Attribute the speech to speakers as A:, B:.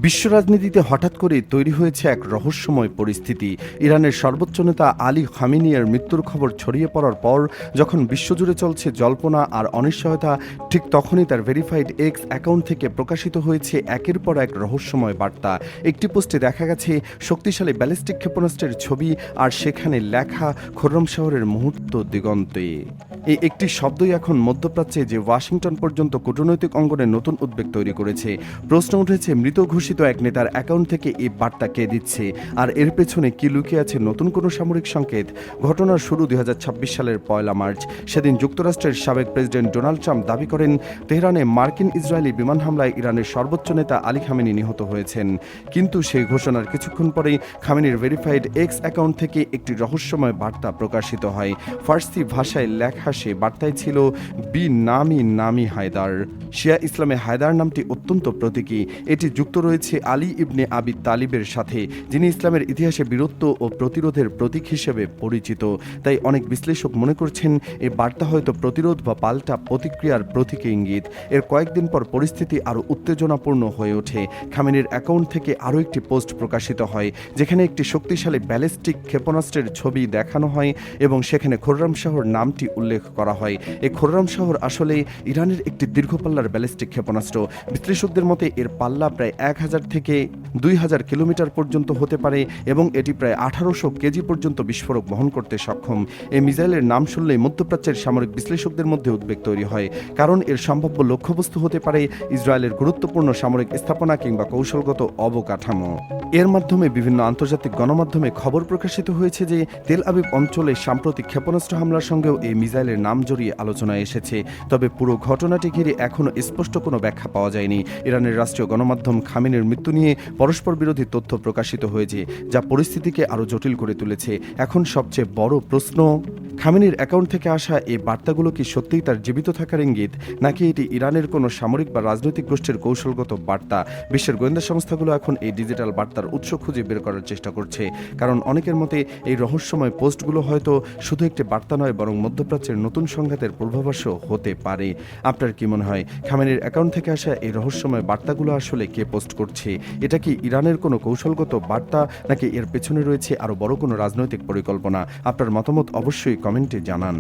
A: বিশ্ব রাজনীতিতে হঠাৎ করে তৈরি হয়েছে এক রহস্যময় পরিস্থিতি। ইরানের সর্বোচ্চ নেতা আলী খামেনির মৃত্যুর খবর ছড়িয়ে পড়ার পর যখন বিশ্বজুড়ে চলছে জল্পনা আর অনিশ্চয়তা, ঠিক তখনই তার ভেরিফাইড এক্স অ্যাকাউন্ট থেকে প্রকাশিত হয়েছে একের পর এক রহস্যময় বার্তা। একটি পোস্টে দেখা গেছে শক্তিশালী ব্যালিস্টিক ক্ষেপণাস্ত্রের ছবি, আর সেখানে লেখা খোররম শহরের মুহূর্ত দিগন্তে। এই একটি শব্দই এখন মধ্যপ্রাচ্যে যে ওয়াশিংটন পর্যন্ত কূটনৈতিক অঙ্গনে নতুন উদ্বেগ তৈরি করেছে। প্রশ্ন উঠেছে, মৃত ঘোষিত এক নেতার অ্যাকাউন্ট থেকে এই বার্তা কে দিচ্ছে, আর এর পেছনে কি লুকিয়ে আছে নতুন কোনো সামরিক সংকেত। ঘটনার শুরু 2026 সালের 1 মার্চ। সেদিন যুক্তরাষ্ট্রের সাবেক প্রেসিডেন্ট ডোনাল্ড ট্রাম্প দাবি করেন তেহরানে মার্কিন ইসরায়েলি বিমান হামলায় ইরানের সর্বোচ্চ নেতা আলী খামেনি নিহত হয়েছেন। কিন্তু সেই ঘোষণার কিছুক্ষণ পরেই খামেনির ভেরিফাইড এক্স অ্যাকাউন্ট থেকে একটি রহস্যময় বার্তা প্রকাশিত হয়। ফার্সি ভাষায় লেখা সে বার্তায় ছিল বি নামি নামি হায়দার। শিয়া ইসলামে হায়দার নামটি অত্যন্ত প্রতীকী। এটি যুক্ত রয়েছে আলী ইবনে আবি তালিবের সাথে, যিনি ইসলামের ইতিহাসে বীরত্ব ও প্রতিরোধের প্রতীক হিসেবে পরিচিত। তাই অনেক বিশ্লেষক মনে করছেন এই বার্তা হয়তো প্রতিরোধ বা পাল্টা প্রতিক্রিয়ার প্রতীকী ইঙ্গিত। এর কয়েকদিন পর পরিস্থিতি আরও উত্তেজনাপূর্ণ হয়ে ওঠে। খামেনির অ্যাকাউন্ট থেকে আরও একটি পোস্ট প্রকাশিত হয়, যেখানে একটি শক্তিশালী ব্যালিস্টিক ক্ষেপণাস্ত্রের ছবি দেখানো হয় এবং সেখানে খোররম শহর নামটি উল্লেখ করা হয়। এই খোররম শহর আসলে ইরানের একটি দীর্ঘপাল্লার ব্যালিস্টিক ক্ষেপণাস্ত্র। বিশ্লেষকদের মতে এর পাল্লা প্রায় 1000 থেকে 2000 কিলোমিটার পর্যন্ত হতে পারে এবং এটি প্রায় 1800 কেজি পর্যন্ত বিস্ফোরক বহন করতে সক্ষম। এই মিসাইলের নাম শুনলেই মধ্যপ্রাচ্যের সামরিক বিশ্লেষকদের মধ্যে উদ্বেগ তৈরি হয়, কারণ এর সম্ভাব্য লক্ষ্যবস্তু হতে পারে ইসরায়েলের গুরুত্বপূর্ণ সামরিক স্থাপনা কিংবা কৌশলগত অবকাঠামো। এর মাধ্যমে বিভিন্ন আন্তর্জাতিক গণমাধ্যমে খবর প্রকাশিত হয়েছে যে তেল আবিব অঞ্চলে সাম্প্রতিক ক্ষেপণাস্ত্র হামলার সঙ্গেও এই মিসাইলের নাম জড়িয়ে আলোচনায় এসেছে। তবে পুরো ঘটনাটি ঘিরে এখনও স্পষ্ট কোনো ব্যাখ্যা পাওয়া যায়নি। ইরানের রাষ্ট্রীয় গণমাধ্যম খামেনির মৃত্যু নিয়ে পরস্পর বিরোধী তথ্য প্রকাশিত হয়েছে, যা পরিস্থিতিকে আরও জটিল করে তুলেছে। এখন সবচেয়ে বড় প্রশ্ন, খামেনির অ্যাকাউন্ট থেকে আসা এই বার্তাগুলো কি সত্যিই তার জীবিত থাকার ইঙ্গিত, নাকি এটি ইরানের কোনো সামরিক বা রাজনৈতিক গোষ্ঠীর কৌশলগত বার্তা? বিশ্বের গোয়েন্দা সংস্থাগুলো এখন এই ডিজিটাল বার্তার উৎস খুঁজে বের করার চেষ্টা করছে, কারণ অনেকের মতে এই রহস্যময় পোস্টগুলো হয়তো শুধু একটি বার্তা নয়, বরং মধ্যপ্রাচ্যের নতুন সংঘাতের পূর্বাভাসও হতে পারে। আপনার কি মনে হয়, খামেনির অ্যাকাউন্ট থেকে আসা এই রহস্যময় বার্তাগুলো আসলে কে পোস্ট করছে? এটা কি ইরানের কোনো কৌশলগত বার্তা, নাকি এর পেছনে রয়েছে আরও বড় কোনো রাজনৈতিক পরিকল্পনা? আপনার মতামত অবশ্যই কমেন্টে জানান।